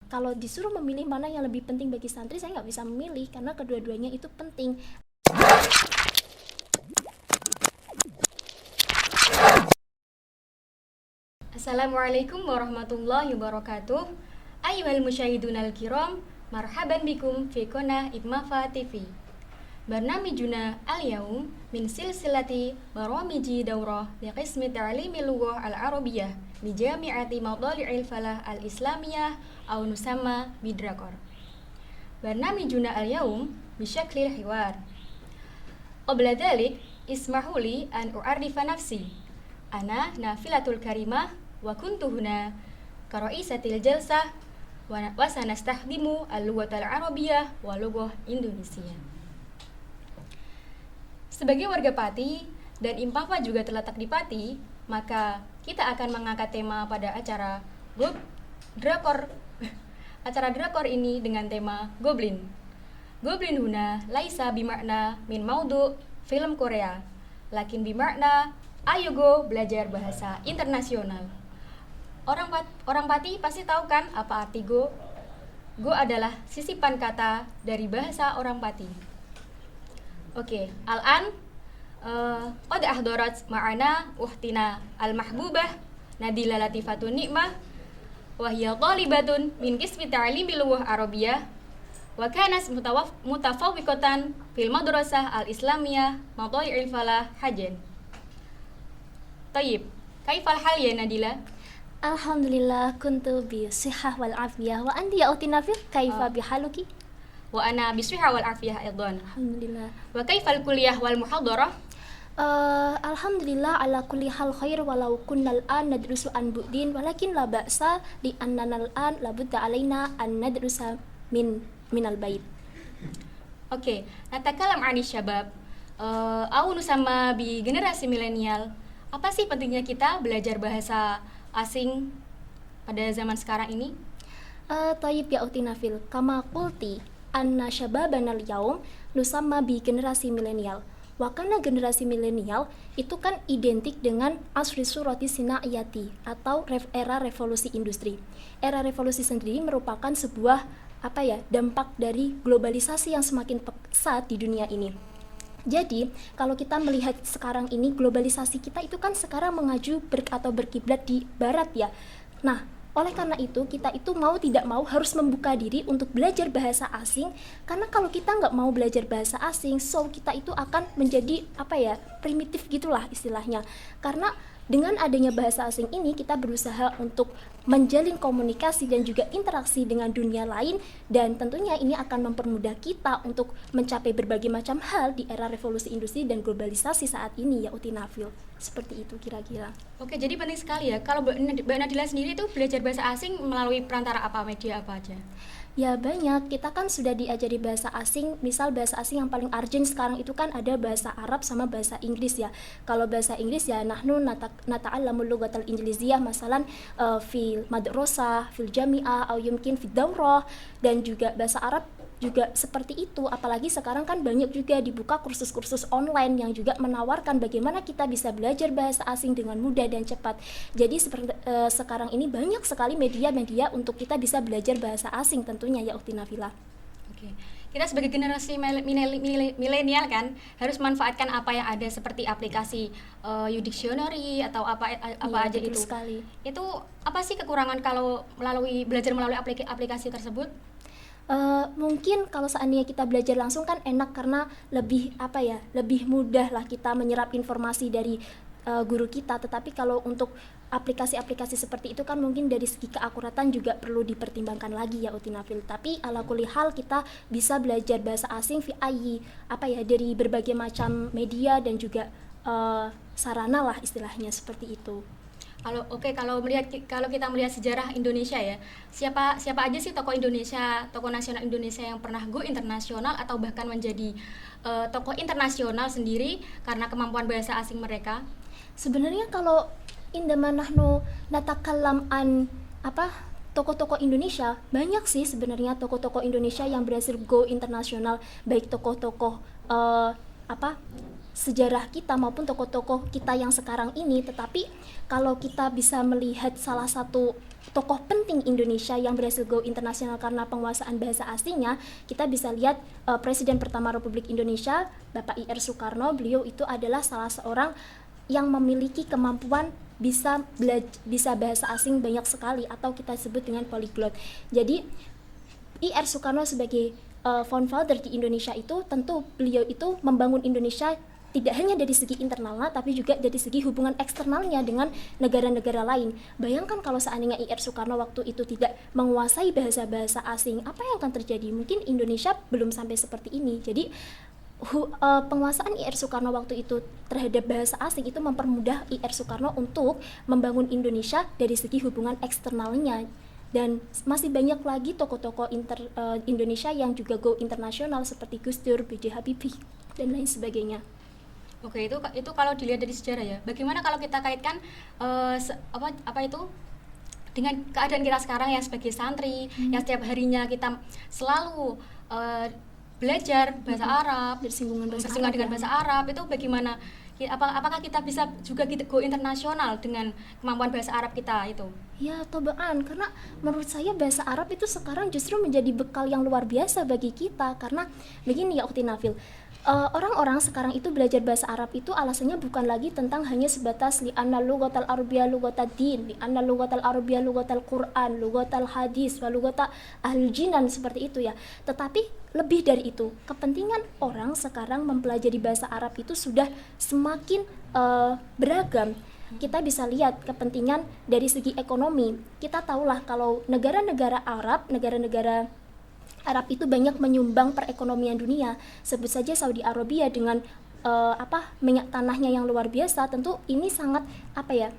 kalau disuruh memilih mana yang lebih penting bagi santri, saya nggak bisa memilih karena kedua-duanya itu penting. Assalamualaikum warahmatullahi wabarakatuh. Ayyuhal musyahidunal kiram, marhaban bikum fi qanah Ibmafa TV. Barnamijuna al-yaum min silsilati baramiji daurah li qismi ta'limi lughah al-arabiyyah bi Jami'ati Madali'il Falah al-Islamiyah aw nusamma bidrakor. Barnamijuna al-yaum bisyaklil hiwar. Qabla dhalik ismahu li an u'arrifa nafsi. Ana Nafilatul Karimah wa kuntu huna karaisatil jalsah wa sanastahdimu al-lughatal arabiyyah wa lughah Indonesia. Sebagai warga Pati dan Impafa juga terletak di Pati, maka kita akan mengangkat tema pada acara Drakor acara Drakor ini dengan tema Goblin. Goblin huna laisa bimakna min maudu film Korea, lakin bimakna ayo go belajar bahasa internasional. Orang Pati pasti tahu kan apa arti go? Go adalah sisipan kata dari bahasa orang Pati. Oke, al-an qad ahdarat ma'ana uhtina al-mahbubah Nadila Latifatun Nikmah wa hiya talibatun min qismi ta'limi lughah arabiyyah wa kanat mutafawwiqatan fil madrasah al-islamiyah Madali'il Falah Hajan. Tayyib, kaifal hal ya Nadila? Alhamdulillah kuntu bi sihah wal afiyah wa anti ya ukhti Nafil kaifa bihaluki? Wa ana bisihha wal afiyah aidan. Alhamdulillah. Wa kaifal kuliah wal muhadarah? Alhamdulillah ala kulli hal khair walau kunnal an nadrusu an bu'din walakin la ba'sa li annana al-an labudda alaina an nadrusa minal bait. Oke, natakalam 'ani syabab au nusamma bi generasi milenial. Apa sih pentingnya kita belajar bahasa asing pada zaman sekarang ini? Tayyib ya ukhti Nafil, kama qulti anna syababana al-yaum nusamma bi generasi milenial. Wa kana generasi milenial itu kan identik dengan asri surati sinaiyati atau era revolusi industri. Era revolusi sendiri merupakan sebuah dampak dari globalisasi yang semakin pesat di dunia ini. Jadi, kalau kita melihat sekarang ini globalisasi kita itu kan sekarang mengaju atau berkiblat di barat ya. Nah, oleh karena itu kita itu mau tidak mau harus membuka diri untuk belajar bahasa asing, karena kalau kita nggak mau belajar bahasa asing, so kita itu akan menjadi primitif gitulah istilahnya. Karena dengan adanya bahasa asing ini kita berusaha untuk menjalin komunikasi dan juga interaksi dengan dunia lain, dan tentunya ini akan mempermudah kita untuk mencapai berbagai macam hal di era revolusi industri dan globalisasi saat ini ya Uti Nafil. Seperti itu kira-kira. Oke, jadi penting sekali ya. Kalau Mbak Nadila sendiri itu belajar bahasa asing melalui perantara apa, media apa aja? Ya banyak, kita kan sudah diajari bahasa asing. Misal bahasa asing yang paling urgent sekarang itu kan ada bahasa Arab sama bahasa Inggris ya. Kalau bahasa Inggris ya nahnu nata'allamul lughatal injiliziyah masalan fil madrasah, fil jami'ah, atau yumkin fid daurah, dan juga bahasa Arab juga seperti itu. Apalagi sekarang kan banyak juga dibuka kursus-kursus online yang juga menawarkan bagaimana kita bisa belajar bahasa asing dengan mudah dan cepat. Jadi sekarang ini banyak sekali media-media untuk kita bisa belajar bahasa asing tentunya ya Ukhti Nafila. Oke. Kita sebagai generasi milenial kan harus manfaatkan apa yang ada seperti aplikasi Udictionary atau apa aja itu. Sekali. Itu apa sih kekurangan kalau belajar melalui aplikasi tersebut? Mungkin kalau seandainya kita belajar langsung kan enak karena lebih mudah lah kita menyerap informasi dari guru kita. Tetapi kalau untuk aplikasi-aplikasi seperti itu kan mungkin dari segi keakuratan juga perlu dipertimbangkan lagi ya Uti Nafil. Tapi ala kulli hal kita bisa belajar bahasa asing dari berbagai macam media dan juga sarana lah istilahnya seperti itu. Kalau kita melihat sejarah Indonesia ya, siapa aja sih tokoh nasional Indonesia yang pernah go internasional atau bahkan menjadi tokoh internasional sendiri karena kemampuan bahasa asing mereka? Sebenarnya kalau indama nahnu natakallam an tokoh-tokoh Indonesia, banyak sih sebenarnya tokoh-tokoh Indonesia yang berhasil go internasional, baik tokoh-tokoh sejarah kita maupun tokoh-tokoh kita yang sekarang ini. Tetapi kalau kita bisa melihat salah satu tokoh penting Indonesia yang berhasil go internasional karena penguasaan bahasa asingnya, kita bisa lihat Presiden pertama Republik Indonesia, Bapak I.R. Soekarno. Beliau itu adalah salah seorang yang memiliki kemampuan bisa bahasa asing banyak sekali, atau kita sebut dengan polyglot. Jadi I.R. Soekarno sebagai founder di Indonesia itu, tentu beliau itu membangun Indonesia tidak hanya dari segi internalnya, tapi juga dari segi hubungan eksternalnya dengan negara-negara lain. Bayangkan kalau seandainya I.R. Soekarno waktu itu tidak menguasai bahasa-bahasa asing, apa yang akan terjadi? Mungkin Indonesia belum sampai seperti ini. Jadi penguasaan I.R. Soekarno waktu itu terhadap bahasa asing itu mempermudah I.R. Soekarno untuk membangun Indonesia dari segi hubungan eksternalnya. Dan masih banyak lagi tokoh-tokoh Indonesia yang juga go internasional seperti Gus Dur, B.J. Habibie, dan lain sebagainya. Oke, itu kalau dilihat dari sejarah ya. Bagaimana kalau kita kaitkan apa itu dengan keadaan kita sekarang yang sebagai santri, yang setiap harinya kita selalu belajar bahasa Arab, bersinggungan dengan bahasa Arab, itu bagaimana? Apakah kita bisa juga go internasional dengan kemampuan bahasa Arab kita itu? Ya, tobaan, karena menurut saya bahasa Arab itu sekarang justru menjadi bekal yang luar biasa bagi kita. Karena begini ya Ukhti Nafil, orang-orang sekarang itu belajar bahasa Arab itu alasannya bukan lagi tentang hanya sebatas li'anna lughatal arabiyyah lughatad din, li'anna lughatal arabiyyah lughatal Qur'an, lughatal hadis, wa lughata ahlul jinan, seperti itu ya. Tetapi lebih dari itu, kepentingan orang sekarang mempelajari bahasa Arab itu sudah semakin beragam. Kita bisa lihat kepentingan dari segi ekonomi. Kita tahulah kalau negara-negara Arab itu banyak menyumbang perekonomian dunia. Sebut saja Saudi Arabia dengan minyak tanahnya yang luar biasa. Tentu ini sangat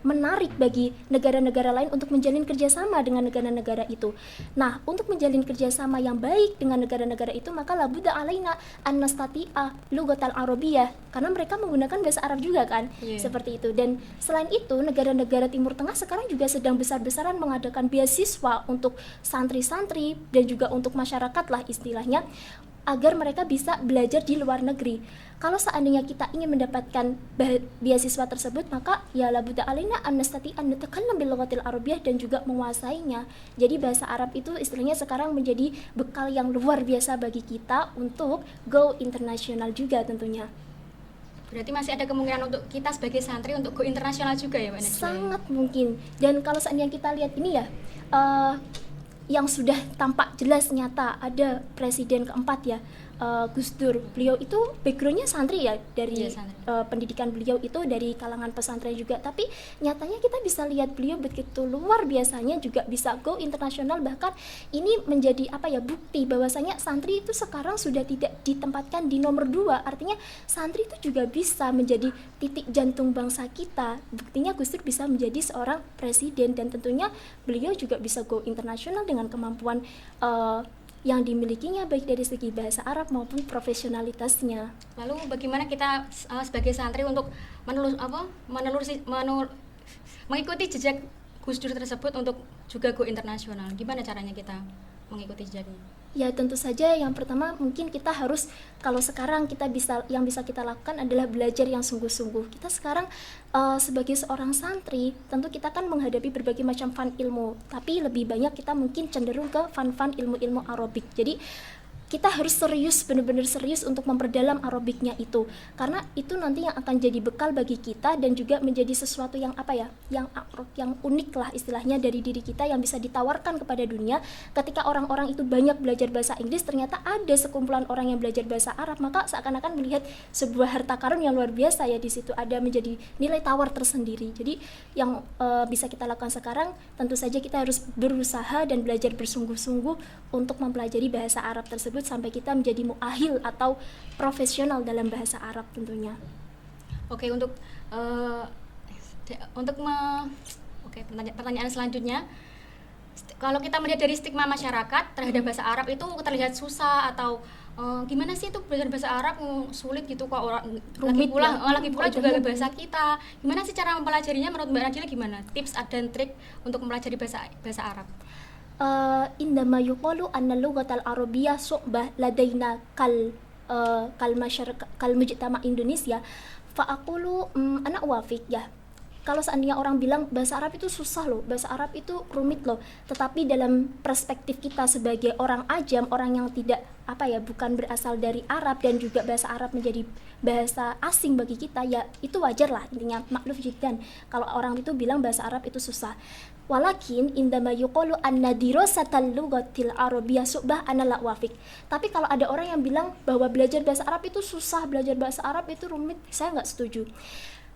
menarik bagi negara-negara lain untuk menjalin kerjasama dengan negara-negara itu. Nah, untuk menjalin kerjasama yang baik dengan negara-negara itu, maka labudda alaina an nastati'a lughatal arabiyyah, karena mereka menggunakan bahasa Arab juga kan. Seperti itu. Dan selain itu, negara-negara Timur Tengah sekarang juga sedang besar-besaran mengadakan beasiswa untuk santri-santri dan juga untuk masyarakat lah istilahnya, agar mereka bisa belajar di luar negeri. Kalau seandainya kita ingin mendapatkan beasiswa tersebut, maka ya labudda alaina an nastati'a an natakallam bil lughatil arabiyyah, dan juga menguasainya. Jadi bahasa Arab itu istilahnya sekarang menjadi bekal yang luar biasa bagi kita untuk go internasional juga tentunya. Berarti masih ada kemungkinan untuk kita sebagai santri untuk go internasional juga ya Mbak Najwa? Sangat mungkin. Dan kalau seandainya kita lihat ini ya, yang sudah tampak jelas nyata, ada presiden keempat ya, Gus Dur. Beliau itu backgroundnya santri ya, dari pendidikan beliau itu dari kalangan pesantren juga, tapi nyatanya kita bisa lihat beliau begitu luar biasanya juga bisa go internasional. Bahkan ini menjadi bukti bahwasanya santri itu sekarang sudah tidak ditempatkan di nomor 2. Artinya santri itu juga bisa menjadi titik jantung bangsa kita. Buktinya Gus Dur bisa menjadi seorang presiden, dan tentunya beliau juga bisa go internasional dengan kemampuan yang dimilikinya baik dari segi bahasa Arab maupun profesionalitasnya. Lalu bagaimana kita sebagai santri untuk mengikuti jejak Gus Dur tersebut untuk juga go internasional? Gimana caranya kita mengikuti jejaknya? Ya, tentu saja yang pertama mungkin kita harus, kalau sekarang yang bisa kita lakukan adalah belajar yang sungguh-sungguh. Kita sekarang sebagai seorang santri, tentu kita kan menghadapi berbagai macam fan ilmu, tapi lebih banyak kita mungkin cenderung ke fan ilmu-ilmu Arabik. Jadi kita harus serius, benar-benar serius untuk memperdalam Arabiknya itu, karena itu nanti yang akan jadi bekal bagi kita dan juga menjadi sesuatu yang yang unik lah istilahnya dari diri kita, yang bisa ditawarkan kepada dunia. Ketika orang-orang itu banyak belajar bahasa Inggris, ternyata ada sekumpulan orang yang belajar bahasa Arab, maka seakan-akan melihat sebuah harta karun yang luar biasa ya, di situ ada menjadi nilai tawar tersendiri. Jadi yang bisa kita lakukan sekarang, tentu saja kita harus berusaha dan belajar bersungguh-sungguh untuk mempelajari bahasa Arab tersebut sampai kita menjadi mu'ahil atau profesional dalam bahasa Arab tentunya. Oke, pertanyaan selanjutnya, kalau kita melihat dari stigma masyarakat terhadap bahasa Arab itu terlihat susah atau gimana sih itu belajar bahasa Arab sulit gitu kok, lagi pula juga bahasa kita. Gimana sih cara mempelajarinya menurut Mbak Najila, gimana tips dan trik untuk mempelajari bahasa Arab? Indama yuqalu anna lughatal arabiyyah su'bah ladaina kal kal mujtama Indonesia, fa aqulu ana uwafik ya. Kalau seandainya orang bilang bahasa Arab itu susah loh, bahasa Arab itu rumit loh, tetapi dalam perspektif kita sebagai orang ajam, orang yang tidak bukan berasal dari Arab, dan juga bahasa Arab menjadi bahasa asing bagi kita, ya itu wajar lah, intinya makluf jiddan kalau orang itu bilang bahasa Arab itu susah. Walakin indama yuqalu anna dirasatal lughatil arabiyyah su'bah ana la wafik. Tapi kalau ada orang yang bilang bahwa belajar bahasa Arab itu susah, belajar bahasa Arab itu rumit, saya nggak setuju.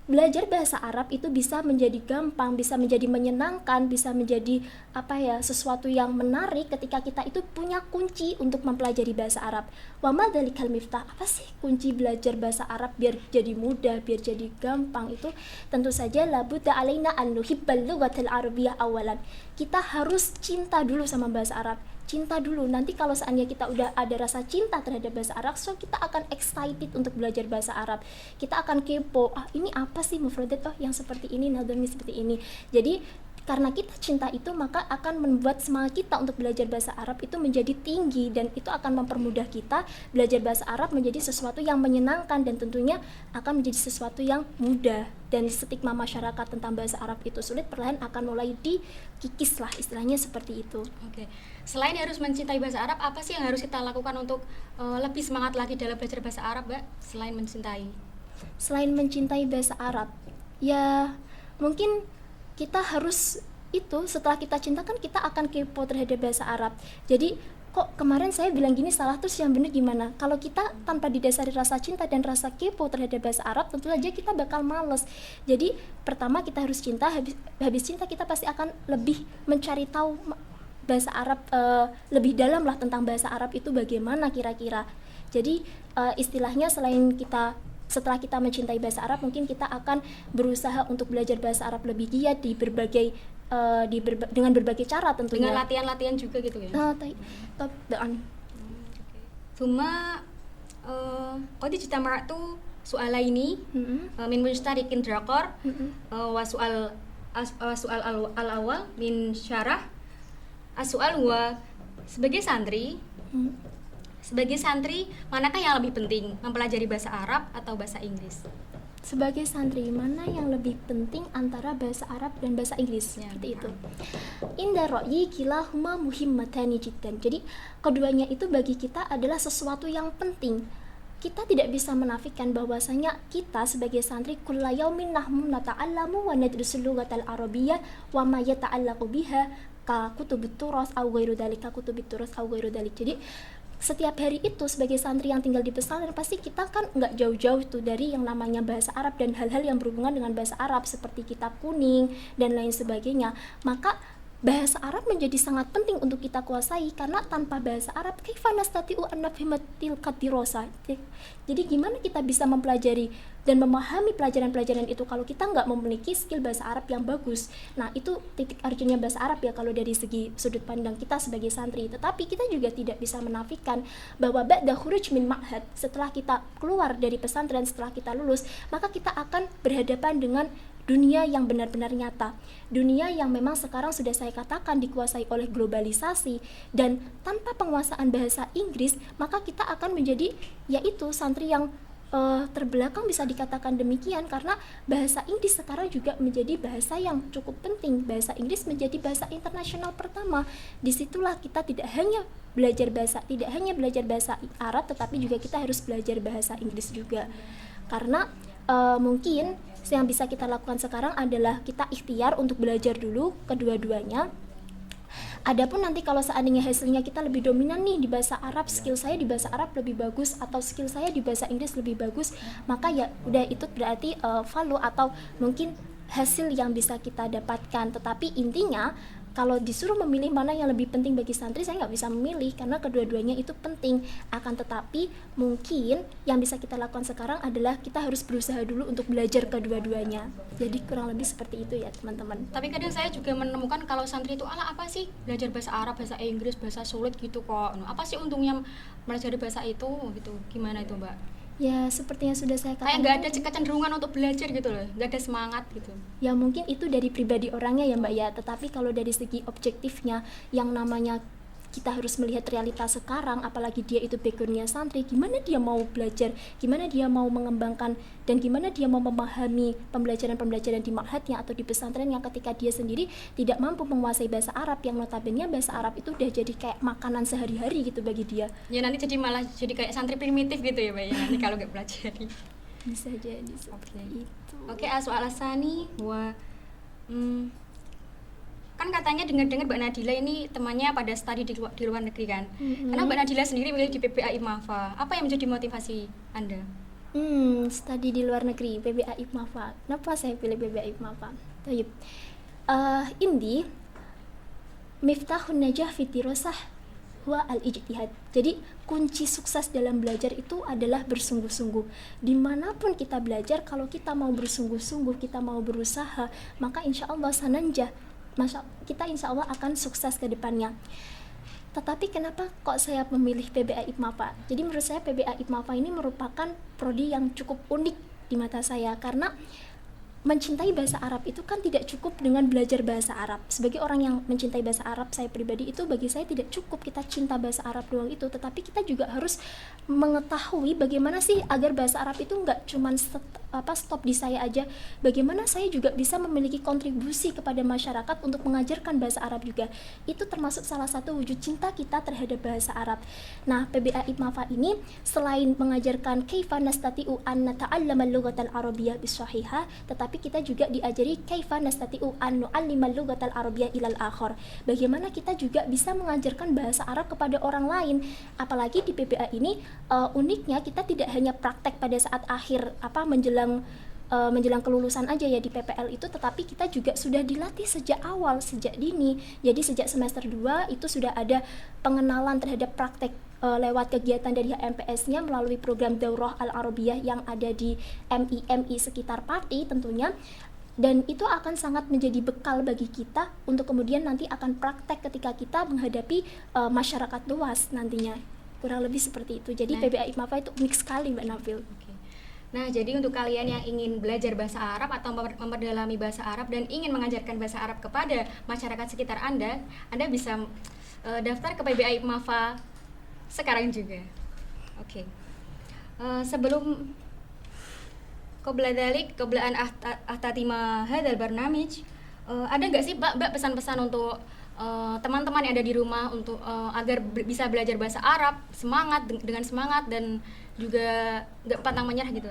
Belajar bahasa Arab itu bisa menjadi gampang, bisa menjadi menyenangkan, bisa menjadi sesuatu yang menarik ketika kita itu punya kunci untuk mempelajari bahasa Arab. Wa ma dzalikal miftah, apa sih kunci belajar bahasa Arab biar jadi mudah, biar jadi gampang? Itu tentu saja labudda alaina an nuhibbal lughatal arabiyyah awalan. Kita harus cinta dulu sama bahasa Arab. Cinta dulu, nanti kalau seandainya kita udah ada rasa cinta terhadap bahasa Arab, so kita akan excited untuk belajar bahasa Arab. Kita akan kepo, ini apa sih mufradat, yang seperti ini, nadami seperti ini. Jadi karena kita cinta itu, maka akan membuat semangat kita untuk belajar bahasa Arab itu menjadi tinggi, dan itu akan mempermudah kita belajar bahasa Arab menjadi sesuatu yang menyenangkan, dan tentunya akan menjadi sesuatu yang mudah. Dan stigma masyarakat tentang bahasa Arab itu sulit perlahan akan mulai dikikis lah, istilahnya seperti itu. Oke. Selain harus mencintai bahasa Arab, apa sih yang harus kita lakukan untuk lebih semangat lagi dalam belajar bahasa Arab, Mbak? Selain mencintai Bahasa Arab, ya mungkin kita harus setelah kita cinta kan kita akan kepo terhadap bahasa Arab. Jadi kok kemarin saya bilang gini salah, terus yang benar gimana? Kalau kita tanpa didasari rasa cinta dan rasa kepo terhadap bahasa Arab, tentu saja kita bakal males. Jadi pertama kita harus cinta, habis cinta kita pasti akan lebih mencari tahu bahasa Arab lebih dalam lah tentang bahasa Arab itu bagaimana kira-kira. Jadi istilahnya setelah kita mencintai bahasa Arab, mungkin kita akan berusaha untuk belajar bahasa Arab lebih giat di berbagai dengan berbagai cara tentunya. Dengan latihan-latihan juga gitu ya. Cuma qad ijtama'tu su'alaini min mustarikin drakor wa su'al al-awwal min syarah as-su'al huwa sebagai santri manakah yang lebih penting mempelajari bahasa Arab atau bahasa Inggris? Sebagai santri, mana yang lebih penting antara bahasa Arab dan bahasa Inggris? Ya, seperti itu. Inda ra'yi kilahuma muhimmatani jiddan. Jadi keduanya itu bagi kita adalah sesuatu yang penting. Kita tidak bisa menafikan bahwasanya kita sebagai santri kulla yaumin nahnu nata'allamu wa nadrusul lughatal arabiyyah wa ma yata'allaqu biha ka kutubut turas aw ghairu dzalika Jadi setiap hari itu sebagai santri yang tinggal di pesantren, pasti kita kan nggak jauh-jauh tuh dari yang namanya bahasa Arab dan hal-hal yang berhubungan dengan bahasa Arab seperti kitab kuning dan lain sebagainya. Maka bahasa Arab menjadi sangat penting untuk kita kuasai, karena tanpa bahasa Arab kaifa nastati'u an nafhima tilka dirasa. Jadi gimana kita bisa mempelajari dan memahami pelajaran-pelajaran itu kalau kita nggak memiliki skill bahasa Arab yang bagus. Nah, itu titik urgennya bahasa Arab ya kalau dari segi sudut pandang kita sebagai santri. Tetapi kita juga tidak bisa menafikan bahwa ba'da khuruj min ma'had, setelah kita keluar dari pesantren, setelah kita lulus, maka kita akan berhadapan dengan dunia yang benar-benar nyata, dunia yang memang sekarang sudah saya katakan dikuasai oleh globalisasi, dan tanpa penguasaan bahasa Inggris maka kita akan menjadi yaitu santri yang terbelakang, bisa dikatakan demikian, karena bahasa Inggris sekarang juga menjadi bahasa yang cukup penting. Bahasa Inggris menjadi bahasa internasional pertama. Disitulah kita tidak hanya belajar bahasa Arab, tetapi juga kita harus belajar bahasa Inggris juga, karena mungkin yang bisa kita lakukan sekarang adalah kita ikhtiar untuk belajar dulu kedua-duanya. Adapun nanti kalau seandainya hasilnya kita lebih dominan nih di bahasa Arab, skill saya di bahasa Arab lebih bagus, atau skill saya di bahasa Inggris lebih bagus, maka ya udah, itu berarti value atau mungkin hasil yang bisa kita dapatkan. Tetapi intinya kalau disuruh memilih mana yang lebih penting bagi santri, saya nggak bisa memilih karena kedua-duanya itu penting. Akan tetapi mungkin yang bisa kita lakukan sekarang adalah kita harus berusaha dulu untuk belajar kedua-duanya. Jadi kurang lebih seperti itu ya teman-teman. Tapi kadang saya juga menemukan kalau santri itu apa sih belajar bahasa Arab, bahasa Inggris, bahasa sulit gitu kok. Apa sih untungnya belajar bahasa itu gitu? Gimana itu, Mbak? Ya seperti yang sudah saya katakan, kayak nggak ada kecenderungan untuk belajar gitu loh, nggak ada semangat gitu. Ya mungkin itu dari pribadi orangnya ya Mbak ya, tetapi kalau dari segi objektifnya yang namanya kita harus melihat realitas sekarang, apalagi dia itu backgroundnya santri, gimana dia mau belajar, gimana dia mau mengembangkan, dan gimana dia mau memahami pembelajaran-pembelajaran di ma'hadnya atau di pesantren yang ketika dia sendiri tidak mampu menguasai bahasa Arab, yang notabene bahasa Arab itu udah jadi kayak makanan sehari-hari gitu bagi dia. Ya nanti jadi malah jadi kayak santri primitif gitu ya Mbak ya, nanti kalau nggak belajar. Bisa jadi seperti itu. Oke, soal Asani bahwa kan katanya dengar-dengar Mbak Nadila ini temannya pada studi di luar negeri kan. Karena Mbak Nadila sendiri milih di PBA IMAFA. Apa yang menjadi motivasi Anda? Studi di luar negeri, PBA IMAFA. Kenapa saya pilih PBA IMAFA? Tayyib. Indi miftahun najah fi dirasah huwa al-ijtihad. Jadi kunci sukses dalam belajar itu adalah bersungguh-sungguh. Dimanapun kita belajar, kalau kita mau bersungguh-sungguh, kita mau berusaha, maka insya Allah sananjah, kita insya Allah akan sukses ke depannya. Tetapi kenapa kok saya memilih PBA IPMAFA? Jadi menurut saya PBA IPMAFA ini merupakan prodi yang cukup unik di mata saya, karena mencintai bahasa Arab itu kan tidak cukup dengan belajar bahasa Arab. Sebagai orang yang mencintai bahasa Arab, saya pribadi itu bagi saya tidak cukup kita cinta bahasa Arab doang itu, tetapi kita juga harus mengetahui bagaimana sih agar bahasa Arab itu nggak cuma stop di saya aja. Bagaimana saya juga bisa memiliki kontribusi kepada masyarakat untuk mengajarkan bahasa Arab juga. Itu termasuk salah satu wujud cinta kita terhadap bahasa Arab. Nah, PBA IPMAFA ini selain mengajarkan kaifa nastati'u an nata'allama al-lughatal arabiyyah bis-sahihah, tetapi kita juga diajari kaifa nastati'u an nu'allimal lughatal arabiyyah ilal akhar. Bagaimana kita juga bisa mengajarkan bahasa Arab kepada orang lain. Apalagi di PBA ini uniknya kita tidak hanya praktek pada saat akhir menjelang kelulusan aja ya di PPL itu, tetapi kita juga sudah dilatih sejak awal, sejak dini. Jadi sejak semester 2 itu sudah ada pengenalan terhadap praktek lewat kegiatan dari HMPS-nya melalui program Daurah Al-Arabiyah yang ada di MI sekitar Pati tentunya. Dan itu akan sangat menjadi bekal bagi kita untuk kemudian nanti akan praktek ketika kita menghadapi masyarakat luas nantinya. Kurang lebih seperti itu. Jadi PBA IPMAFA itu unik sekali Mbak Nafil. Nah, jadi untuk kalian yang ingin belajar bahasa Arab atau memperdalami bahasa Arab dan ingin mengajarkan bahasa Arab kepada masyarakat sekitar Anda bisa daftar ke PBA IPMAFA sekarang juga. Sebelum qabla ahtatima hadzal barnamij, ada nggak sih Mbak pesan-pesan untuk teman-teman yang ada di rumah untuk agar bisa belajar bahasa Arab dengan semangat dan juga nggak pantang menyerah gitu?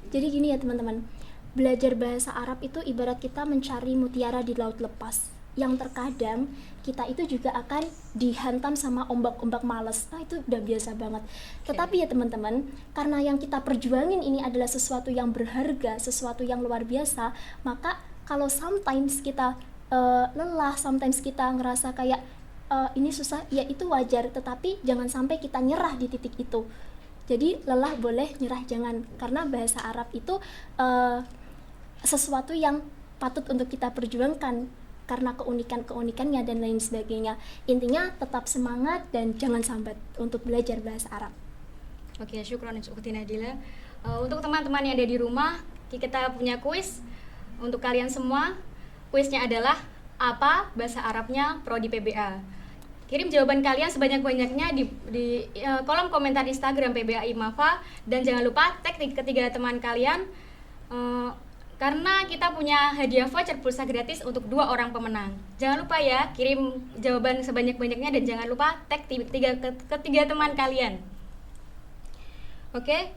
Jadi gini ya teman-teman, belajar bahasa Arab itu ibarat kita mencari mutiara di laut lepas, yang terkadang kita itu juga akan dihantam sama ombak-ombak males. Nah itu udah biasa banget. Tetapi ya teman-teman, karena yang kita perjuangin ini adalah sesuatu yang berharga, sesuatu yang luar biasa, maka kalau sometimes kita lelah, sometimes kita ngerasa kayak ini susah, ya itu wajar, tetapi jangan sampai kita nyerah di titik itu. Jadi lelah boleh, nyerah jangan, karena bahasa Arab itu sesuatu yang patut untuk kita perjuangkan karena keunikannya dan lain sebagainya. Intinya tetap semangat dan jangan sambat untuk belajar bahasa Arab. Oke, syukron Ukhti Nadila. Untuk teman-teman yang ada di rumah, kita punya kuis untuk kalian semua. Kuisnya adalah apa bahasa Arabnya prodi PBA. Kirim jawaban kalian sebanyak-banyaknya di kolom komentar Instagram PBA IPMAFA, dan jangan lupa tag ketiga teman kalian karena kita punya hadiah voucher pulsa gratis untuk 2 orang pemenang. Jangan lupa ya, kirim jawaban sebanyak-banyaknya dan jangan lupa tag ketiga teman kalian. Oke.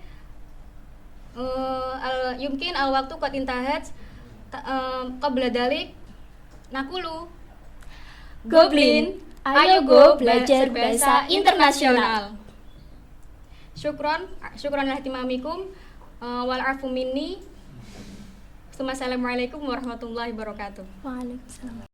Yumkin al-waktu qad intahat qabla dalik nakulu Goblin, ayo go belajar bahasa internasional. Syukron lahtimamikum wal afu minni. Assalamualaikum warahmatullahi wabarakatuh. Waalaikumsalam.